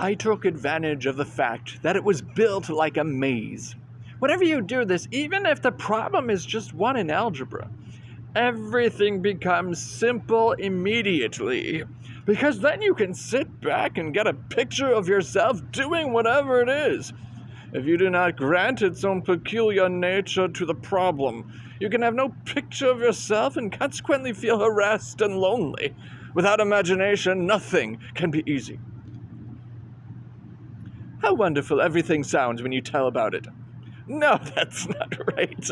I took advantage of the fact that it was built like a maze. Whenever you do this, even if the problem is just one in algebra, everything becomes simple immediately. Because then you can sit back and get a picture of yourself doing whatever it is. If you do not grant its own peculiar nature to the problem, you can have no picture of yourself and consequently feel harassed and lonely. Without imagination, nothing can be easy. How wonderful everything sounds when you tell about it. No, that's not right.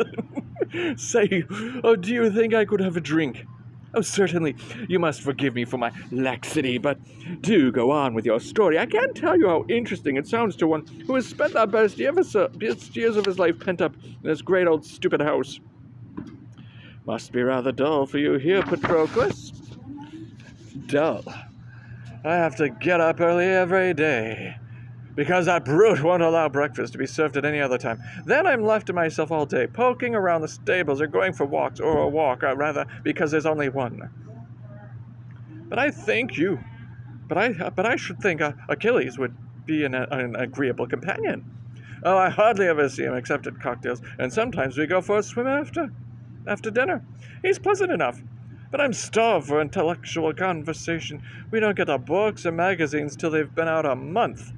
Say, oh, do you think I could have a drink? Oh, certainly. You must forgive me for my laxity, but do go on with your story. I can't tell you how interesting it sounds to one who has spent the best years of his life pent up in this great old stupid house. Must be rather dull for you here, Patroclus. Dull. I have to get up early every day, because that brute won't allow breakfast to be served at any other time. Then I'm left to myself all day, poking around the stables or going for walks, or a walk, rather, because there's only one. But I should think Achilles would be an agreeable companion. Oh, I hardly ever see him except at cocktails, and sometimes we go for a swim after dinner. He's pleasant enough, but I'm starved for intellectual conversation. We don't get our books or magazines till they've been out a month.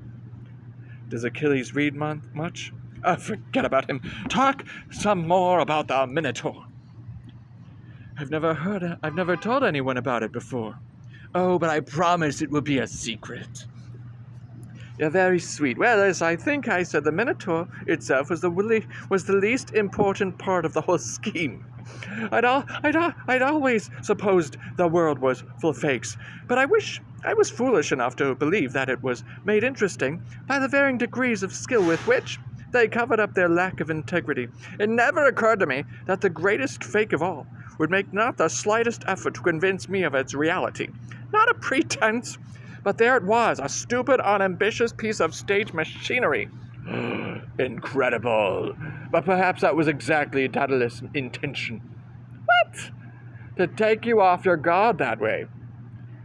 Does Achilles read much? Forget about him. Talk some more about the Minotaur. I've never told anyone about it before. Oh, but I promise it will be a secret. You're very sweet. Well, as I think I said, the Minotaur itself was the least important part of the whole scheme. I'd always supposed the world was full of fakes, but I wish I was foolish enough to believe that it was made interesting by the varying degrees of skill with which they covered up their lack of integrity. It never occurred to me that the greatest fake of all would make not the slightest effort to convince me of its reality. Not a pretense, but there it was, a stupid, unambitious piece of stage machinery. Incredible. But perhaps that was exactly Daedalus' intention. What? To take you off your guard that way.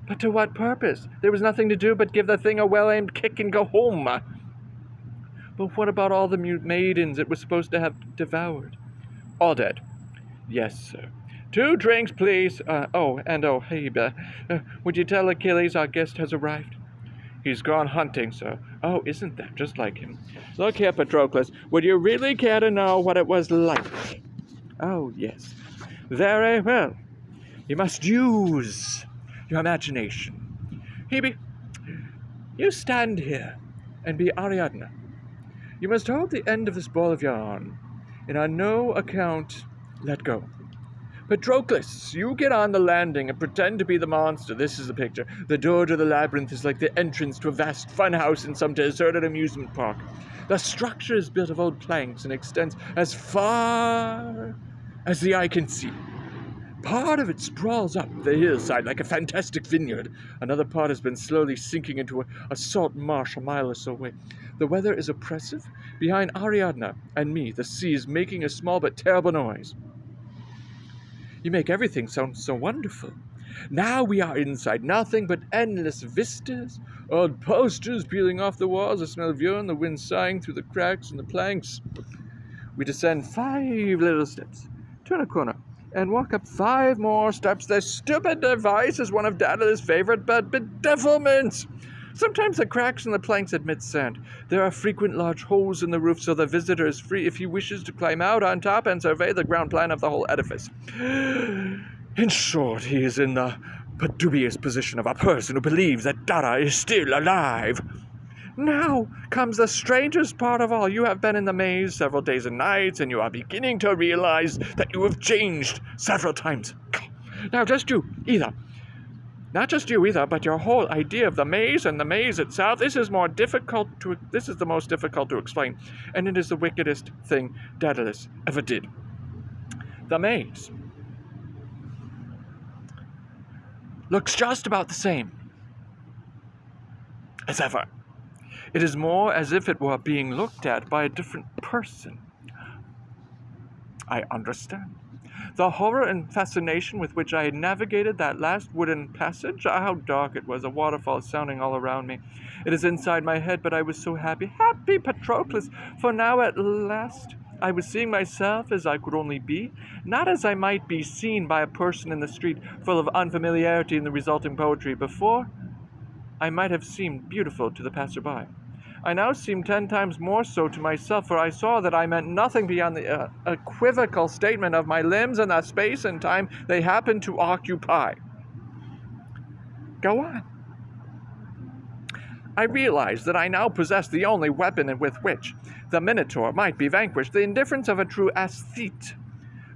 But to what purpose? There was nothing to do but give the thing a well-aimed kick and go home. But what about all the maidens it was supposed to have devoured? All dead. Yes, sir. 2 drinks, please. Hey, would you tell Achilles our guest has arrived? He's gone hunting, sir. Oh, isn't that just like him? Look here, Patroclus, would you really care to know what it was like? Oh, yes. Very well. You must use your imagination. Hebe, you stand here and be Ariadne. You must hold the end of this ball of yarn, and on no account let go. Patroclus, you get on the landing and pretend to be the monster. This is the picture. The door to the labyrinth is like the entrance to a vast funhouse in some deserted amusement park. The structure is built of old planks and extends as far as the eye can see. Part of it sprawls up the hillside like a fantastic vineyard. Another part has been slowly sinking into a salt marsh a mile or so away. The weather is oppressive. Behind Ariadne and me, the sea is making a small but terrible noise. You make everything sound so wonderful. Now we are inside, nothing but endless vistas, old posters peeling off the walls, the smell of urine, the wind sighing through the cracks in the planks. We descend 5 little steps, turn a corner, and walk up 5 more steps. This stupid device is one of Daedalus' favorite bedevilments. Sometimes the cracks in the planks admit sand. There are frequent large holes in the roof, so the visitor is free if he wishes to climb out on top and survey the ground plan of the whole edifice. In short, he is in the dubious position of a person who believes that Dada is still alive. Now comes the strangest part of all. You have been in the maze several days and nights, and you are beginning to realize that you have changed several times. Now, not just you either, but your whole idea of the maze and the maze itself, this is the most difficult to explain, and it is the wickedest thing Daedalus ever did. The maze looks just about the same as ever. It is more as if it were being looked at by a different person. I understand. The horror and fascination with which I had navigated that last wooden passage, how dark it was, a waterfall sounding all around me. It is inside my head, but I was so happy, happy, Patroclus, for now at last I was seeing myself as I could only be, not as I might be seen by a person in the street, full of unfamiliarity in the resulting poetry. Before, I might have seemed beautiful to the passer-by. I now seemed 10 times more so to myself, for I saw that I meant nothing beyond the equivocal statement of my limbs and the space and time they happened to occupy. Go on. I realized that I now possessed the only weapon with which the Minotaur might be vanquished, the indifference of a true aesthete.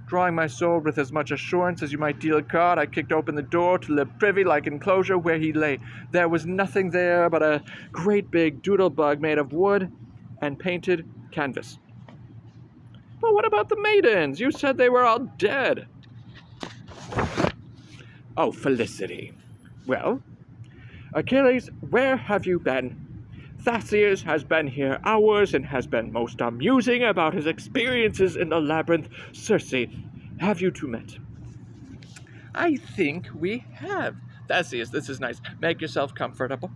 Drawing my sword with as much assurance as you might deal a card, I kicked open the door to the privy-like enclosure where he lay. There was nothing there but a great big doodle bug made of wood and painted canvas. But what about the maidens? You said they were all dead. Oh, Felicity. Well, Achilles, where have you been? Theseus has been here hours and has been most amusing about his experiences in the labyrinth. Circe, have you two met? I think we have. Theseus, this is nice. Make yourself comfortable.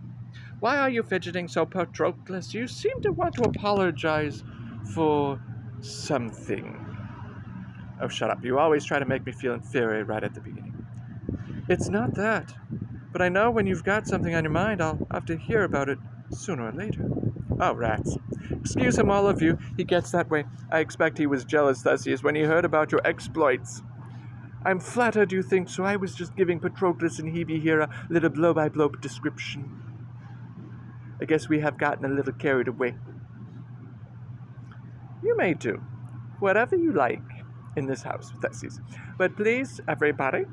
Why are you fidgeting so, Patroclus? You seem to want to apologize for something. Oh, shut up. You always try to make me feel inferior right at the beginning. It's not that. But I know when you've got something on your mind, I'll have to hear about it sooner or later. Oh, rats. Excuse him, all of you. He gets that way. I expect he was jealous, Theseus, when he heard about your exploits. I'm flattered you think so. I was just giving Patroclus and Hebe here a little blow-by-blow description. I guess we have gotten a little carried away. You may do whatever you like in this house, Theseus. But please, everybody,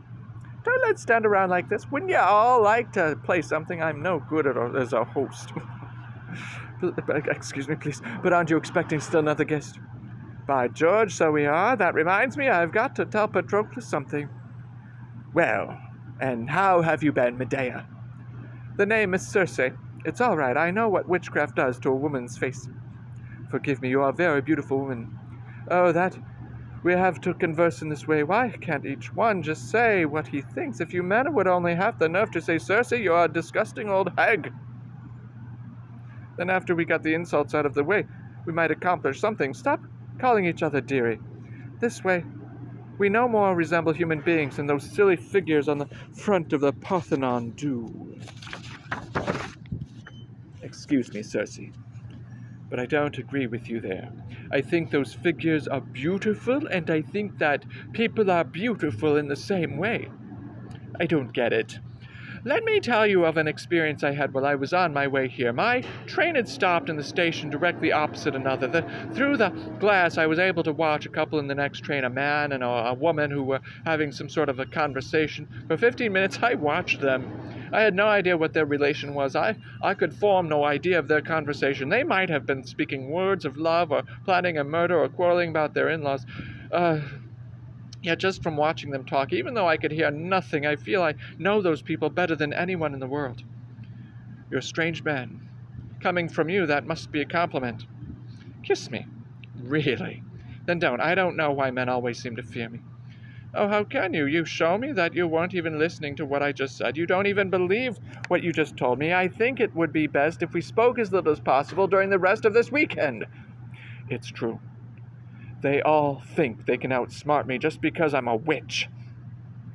don't let's stand around like this. Wouldn't you all like to play something? I'm no good as a host. Excuse me, please. But aren't you expecting still another guest? By George, so we are. That reminds me, I've got to tell Patroclus something. Well, and how have you been, Medea? The name is Circe. It's all right. I know what witchcraft does to a woman's face. Forgive me, you are a very beautiful woman. Oh, that... We have to converse in this way. Why can't each one just say what he thinks? If you men would only have the nerve to say, Circe, you're a disgusting old hag. Then after we got the insults out of the way, we might accomplish something. Stop calling each other dearie. This way, we no more resemble human beings than those silly figures on the front of the Parthenon do. Excuse me, Circe, but I don't agree with you there. I think those figures are beautiful, and I think that people are beautiful in the same way. I don't get it. Let me tell you of an experience I had while I was on my way here. My train had stopped in the station directly opposite another. Through the glass, I was able to watch a couple in the next train, a man and a woman who were having some sort of a conversation. For 15 minutes, I watched them. I had no idea what their relation was. I could form no idea of their conversation. They might have been speaking words of love or planning a murder or quarreling about their in-laws. Yet just from watching them talk, even though I could hear nothing, I feel I know those people better than anyone in the world. You're a strange man. Coming from you, that must be a compliment. Kiss me. Really? Then don't. I don't know why men always seem to fear me. Oh, how can you? You show me that you weren't even listening to what I just said. You don't even believe what you just told me. I think it would be best if we spoke as little as possible during the rest of this weekend. It's true. They all think they can outsmart me just because I'm a witch.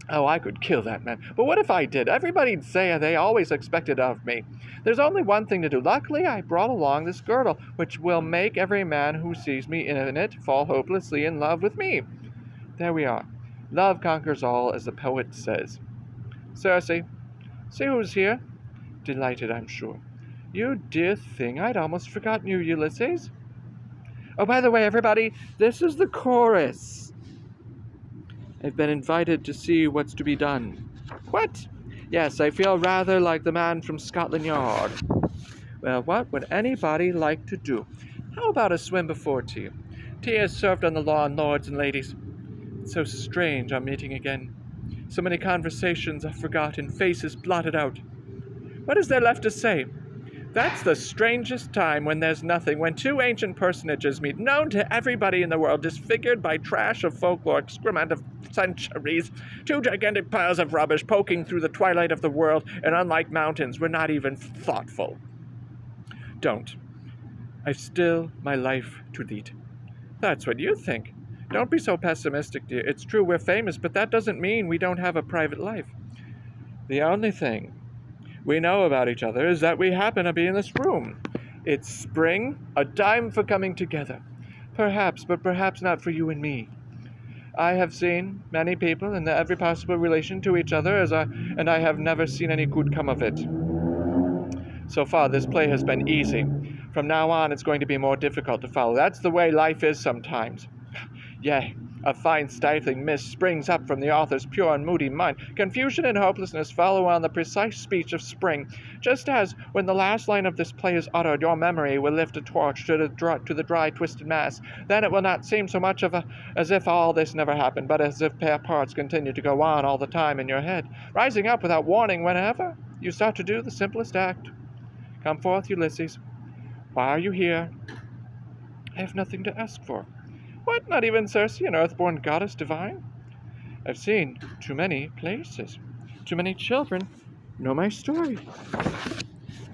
Oh, I could kill that man. But what if I did? Everybody'd say they always expected of me. There's only one thing to do. Luckily, I brought along this girdle, which will make every man who sees me in it fall hopelessly in love with me. There we are. Love conquers all, as the poet says. Circe, see who's here? Delighted, I'm sure. You dear thing, I'd almost forgotten you, Ulysses. Oh, by the way, everybody, this is the chorus. I've been invited to see what's to be done. What? Yes, I feel rather like the man from Scotland Yard. Well, what would anybody like to do? How about a swim before tea? Tea is served on the lawn, lords and ladies. It's so strange our meeting again. So many conversations are forgotten, faces blotted out. What is there left to say? That's the strangest time when there's nothing, when two ancient personages meet, known to everybody in the world, disfigured by trash of folklore, excrement of centuries, two gigantic piles of rubbish poking through the twilight of the world, and unlike mountains, we're not even thoughtful. Don't. I've still my life to lead. That's what you think. Don't be so pessimistic, dear. It's true we're famous, but that doesn't mean we don't have a private life. The only thing we know about each other is that we happen to be in this room. It's spring, a time for coming together. Perhaps, but perhaps not for you and me. I have seen many people in every possible relation to each other, and I have never seen any good come of it. So far, this play has been easy. From now on, it's going to be more difficult to follow. That's the way life is sometimes. Yea, a fine stifling mist springs up from the author's pure and moody mind. Confusion and hopelessness follow on the precise speech of spring. Just as, when the last line of this play is uttered, your memory will lift a torch to the dry, twisted mass. Then it will not seem so much as if all this never happened, but as if parts continue to go on all the time in your head, rising up without warning whenever you start to do the simplest act. Come forth, Ulysses. Why are you here? I have nothing to ask for. What, not even Circe, an earthborn goddess divine? I've seen too many places. Too many children know my story.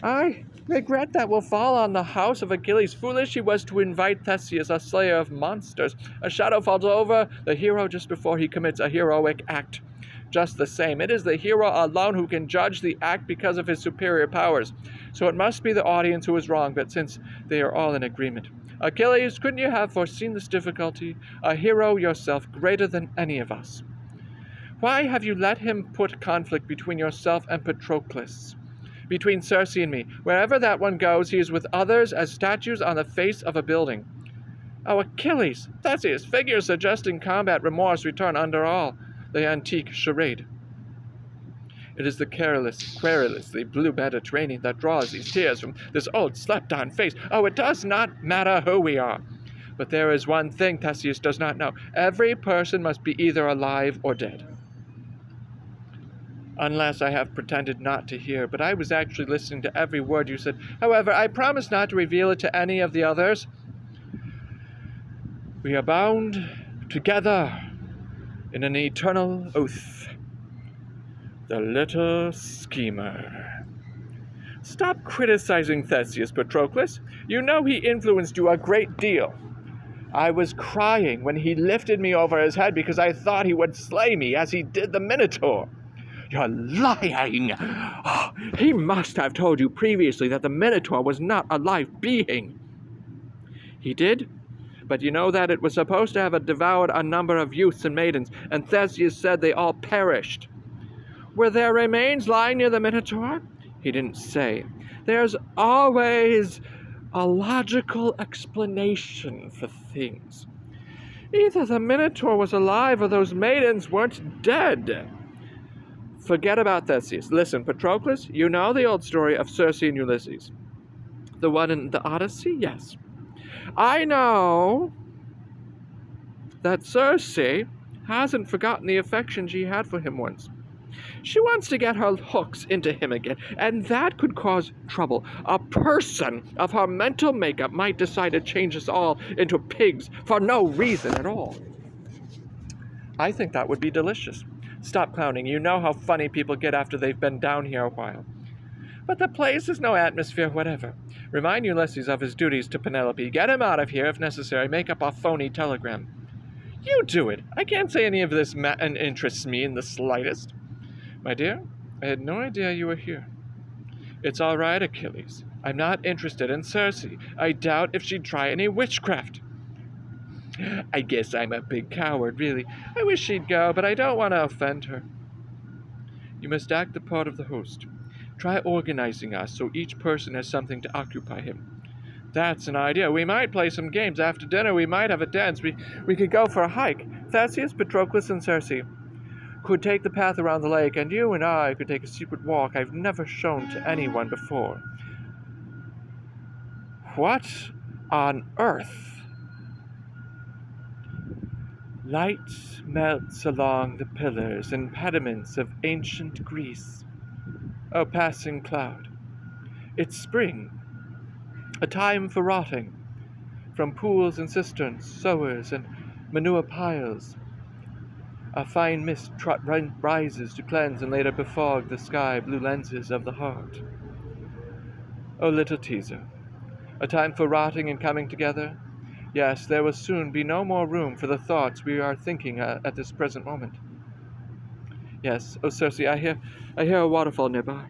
I regret that will fall on the house of Achilles. Foolish he was to invite Theseus, a slayer of monsters. A shadow falls over the hero just before he commits a heroic act. Just the same, it is the hero alone who can judge the act because of his superior powers. So it must be the audience who is wrong, but since they are all in agreement. Achilles, couldn't you have foreseen this difficulty? A hero yourself, greater than any of us. Why have you let him put conflict between yourself and Patroclus? Between Circe and me. Wherever that one goes, he is with others as statues on the face of a building. Oh, Achilles! Theseus, figures suggesting combat remorse return under all the antique charade. It is the querulous, the blue Mediterranean that draws these tears from this old slept-on face. Oh, it does not matter who we are. But there is one thing Theseus does not know. Every person must be either alive or dead. Unless I have pretended not to hear, but I was actually listening to every word you said. However, I promise not to reveal it to any of the others. We are bound together in an eternal oath. The little schemer. Stop criticizing Theseus, Patroclus. You know he influenced you a great deal. I was crying when he lifted me over his head because I thought he would slay me as he did the Minotaur. You're lying! Oh, he must have told you previously that the Minotaur was not a live being. He did? But you know that it was supposed to have devoured a number of youths and maidens, and Theseus said they all perished. Were their remains lying near the Minotaur? He didn't say. There's always a logical explanation for things. Either the Minotaur was alive or those maidens weren't dead. Forget about Theseus. Listen, Patroclus, you know the old story of Circe and Ulysses. The one in the Odyssey? Yes. I know that Circe hasn't forgotten the affection she had for him once. She wants to get her hooks into him again, and that could cause trouble. A person of her mental makeup might decide to change us all into pigs for no reason at all. I think that would be delicious. Stop clowning. You know how funny people get after they've been down here a while. But the place has no atmosphere whatever. Remind Ulysses of his duties to Penelope. Get him out of here if necessary. Make up a phony telegram. You do it. I can't say any of this interests me in the slightest. My dear, I had no idea you were here. It's all right, Achilles. I'm not interested in Circe. I doubt if she'd try any witchcraft. I guess I'm a big coward, really. I wish she'd go, but I don't want to offend her. You must act the part of the host. Try organizing us so each person has something to occupy him. That's an idea. We might play some games. After dinner, we might have a dance. We could go for a hike. Theseus, Patroclus, and Circe could take the path around the lake, and you and I could take a secret walk I've never shown to anyone before. What on earth? Light melts along the pillars and pediments of ancient Greece. O passing cloud, It's spring, a time for rotting. From pools and cisterns, sowers and manure piles, a fine mist rises to cleanse and later befog the sky blue lenses of the heart. O little teaser, a time for rotting and coming together? Yes, there will soon be no more room for the thoughts we are thinking at this present moment. Yes, oh Circe, I hear a waterfall nearby.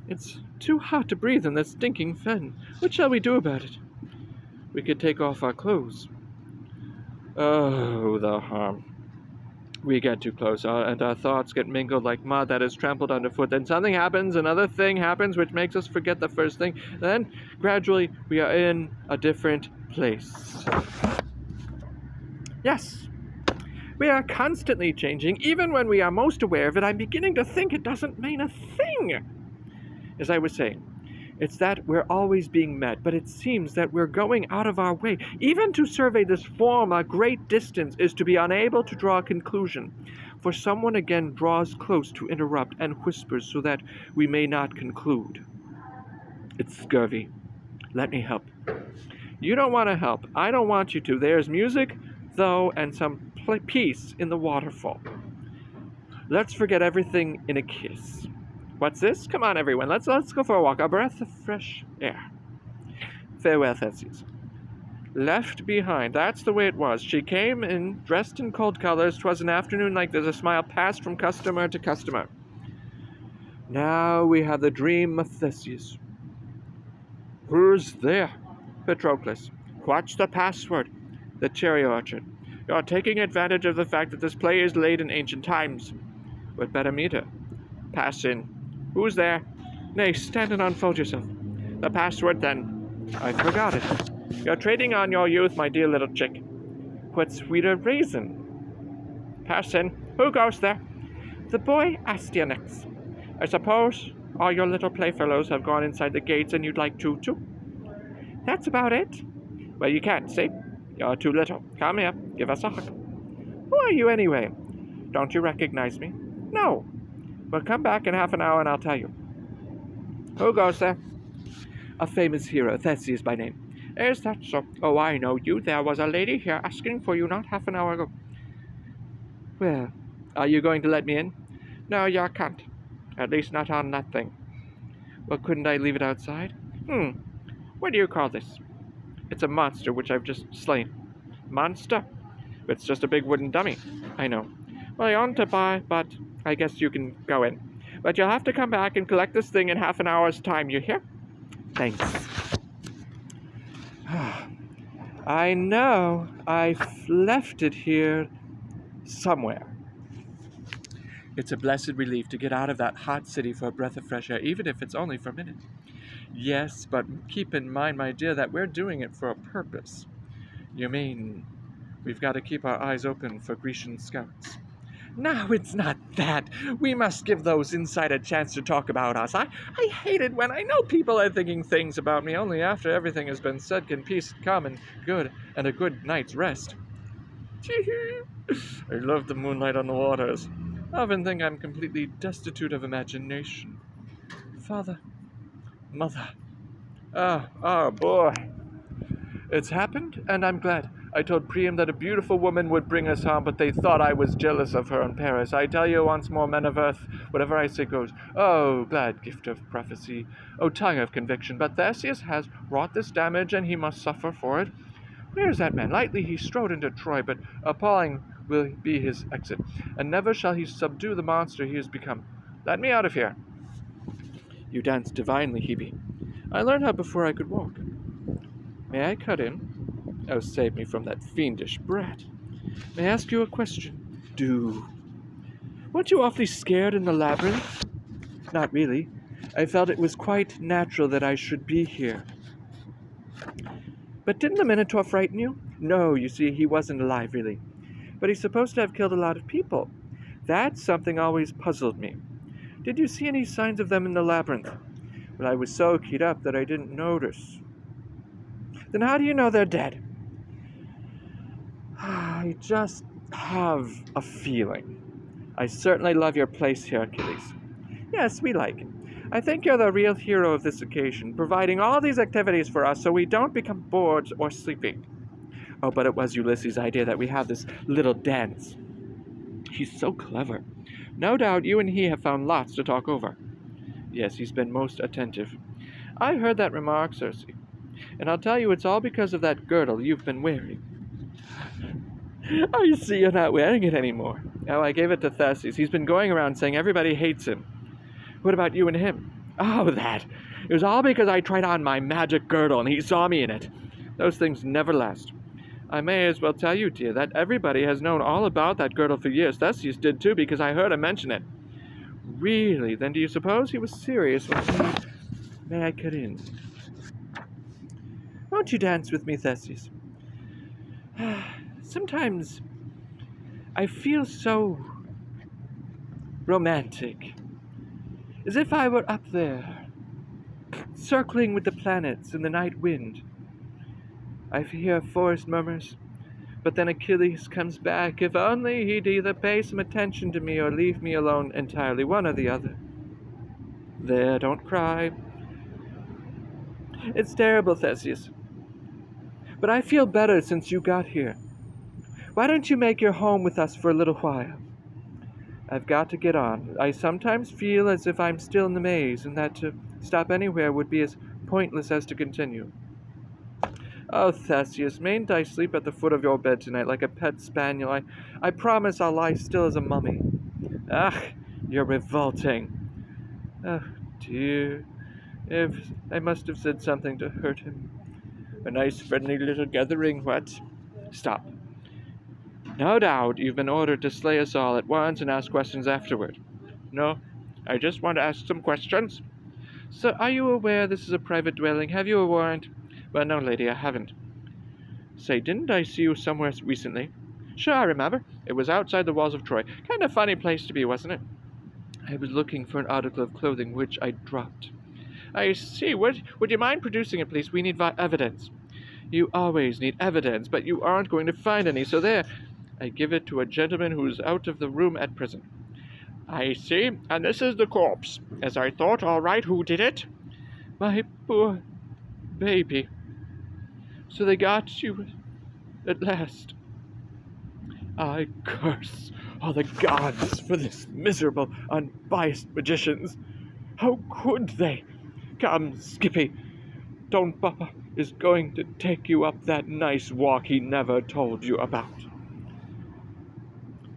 It's too hot to breathe in this stinking fen. What shall we do about it? We could take off our clothes. Oh, the harm. We get too close, and our thoughts get mingled like mud that is trampled underfoot. Then something happens, another thing happens, which makes us forget the first thing. Then, gradually, we are in a different place. Yes, we are constantly changing. Even when we are most aware of it, I'm beginning to think it doesn't mean a thing. As I was saying, it's that we're always being met, but it seems that we're going out of our way. Even to survey this form a great distance is to be unable to draw a conclusion, for someone again draws close to interrupt and whispers so that we may not conclude. It's scurvy. Let me help. You don't want to help. I don't want you to. There's music, though, and some peace in the waterfall. Let's forget everything in a kiss. What's this? Come on, everyone. Let's go for a walk. A breath of fresh air. Farewell, Theseus. Left behind. That's the way it was. She came in, dressed in cold colors. 'Twas an afternoon like this. A smile passed from customer to customer. Now we have the dream of Theseus. Who's there? Patroclus. What's the password? The cherry orchard. You're taking advantage of the fact that this play is laid in ancient times. What better meter? Pass in. Who's there? Nay, stand and unfold yourself. The password, then. I forgot it. You're trading on your youth, my dear little chick. What sweeter reason? Pass in. Who goes there? The boy Astyanax. I suppose all your little playfellows have gone inside the gates and you'd like to, too? That's about it. Well, you can't, see? You're too little. Come here. Give us a hug. Who are you, anyway? Don't you recognize me? No. Well, come back in half an hour and I'll tell you. Who goes there? A famous hero, Theseus by name. Is that so? Oh, I know you. There was a lady here asking for you not half an hour ago. Well, are you going to let me in? No, you can't. At least not on that thing. Well, couldn't I leave it outside? What do you call this? It's a monster which I've just slain. Monster? It's just a big wooden dummy. I know. Well, I ought to buy, but I guess you can go in. But you'll have to come back and collect this thing in half an hour's time, you hear? Thanks. I know I've left it here somewhere. It's a blessed relief to get out of that hot city for a breath of fresh air, even if it's only for a minute. Yes, but keep in mind, my dear, that we're doing it for a purpose. You mean we've got to keep our eyes open for Grecian scouts? No, it's not that. We must give those inside a chance to talk about us. I hate it when I know people are thinking things about me only after everything has been said can peace come and good and a good night's rest. I love the moonlight on the waters. I often think I'm completely destitute of imagination. Father, Mother. Oh boy. It's happened, and I'm glad. I told Priam that a beautiful woman would bring us home, but they thought I was jealous of her in Paris. I tell you once more, men of earth, whatever I say goes. Oh, glad gift of prophecy. Oh, tongue of conviction. But Theseus has wrought this damage, and he must suffer for it. Where is that man? Lightly he strode into Troy, but appalling will be his exit, and never shall he subdue the monster he has become. Let me out of here. You dance divinely, Hebe. I learned how before I could walk. May I cut in? Oh, save me from that fiendish brat. May I ask you a question? Do. Weren't you awfully scared in the labyrinth? Not really. I felt it was quite natural that I should be here. But didn't the Minotaur frighten you? No, you see, he wasn't alive, really. But he's supposed to have killed a lot of people. That's something always puzzled me. Did you see any signs of them in the labyrinth? Well, I was so keyed up that I didn't notice. Then how do you know they're dead? I just have a feeling. I certainly love your place here, Achilles. Yes, we like it. I think you're the real hero of this occasion, providing all these activities for us so we don't become bored or sleepy. Oh, but it was Ulysses' idea that we have this little dance. He's so clever. No doubt you and he have found lots to talk over. Yes, he's been most attentive. I heard that remark, Circe, and I'll tell you it's all because of that girdle you've been wearing. I see you're not wearing it anymore. Oh, I gave it to Theseus. He's been going around saying everybody hates him. What about you and him? Oh, that. It was all because I tried on my magic girdle and he saw me in it. Those things never last. I may as well tell you, dear, that everybody has known all about that girdle for years. Theseus did too, because I heard him mention it. Really? Then do you suppose he was serious when he... May I cut in? Won't you dance with me, Theseus? Sometimes I feel so romantic. As if I were up there, circling with the planets in the night wind. I hear forest murmurs, but then Achilles comes back. If only he'd either pay some attention to me or leave me alone entirely, one or the other. There, don't cry. It's terrible, Theseus. But I feel better since you got here. Why don't you make your home with us for a little while? I've got to get on. I sometimes feel as if I'm still in the maze, and that to stop anywhere would be as pointless as to continue. Oh, Theseus, mayn't I sleep at the foot of your bed tonight like a pet spaniel? I promise I'll lie still as a mummy. Ah, you're revolting. Oh, dear. If I must have said something to hurt him. A nice friendly little gathering, what? Stop. No doubt you've been ordered to slay us all at once and ask questions afterward. No, I just want to ask some questions. So, are you aware this is a private dwelling? Have you a warrant? Well, no, lady, I haven't. Say, didn't I see you somewhere recently? Sure, I remember. It was outside the walls of Troy. Kind of funny place to be, wasn't it? I was looking for an article of clothing which I dropped. I see. Would you mind producing it, please? We need evidence. You always need evidence, but you aren't going to find any, so there. I give it to a gentleman who's out of the room at present. I see. And this is the corpse. As I thought, all right, who did it? My poor baby. So they got you at last. I curse all the gods for this miserable, unbiased magicians. How could they? Come, Skippy. Don Papa is going to take you up that nice walk he never told you about.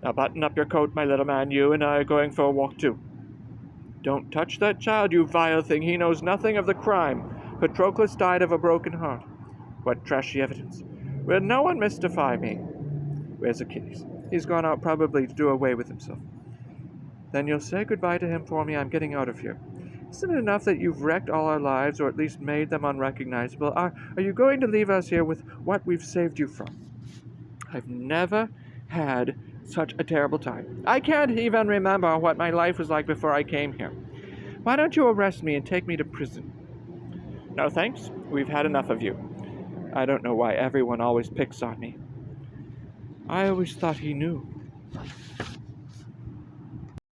Now button up your coat, my little man. You and I are going for a walk too. Don't touch that child, you vile thing. He knows nothing of the crime. Patroclus died of a broken heart. What trashy evidence. Will no one mystify me? Where's Achilles? He's gone out probably to do away with himself. Then you'll say goodbye to him for me. I'm getting out of here. Isn't it enough that you've wrecked all our lives, or at least made them unrecognizable? Are you going to leave us here with what we've saved you from? I've never had such a terrible time. I can't even remember what my life was like before I came here. Why don't you arrest me and take me to prison? No thanks. We've had enough of you. I don't know why everyone always picks on me. I always thought he knew.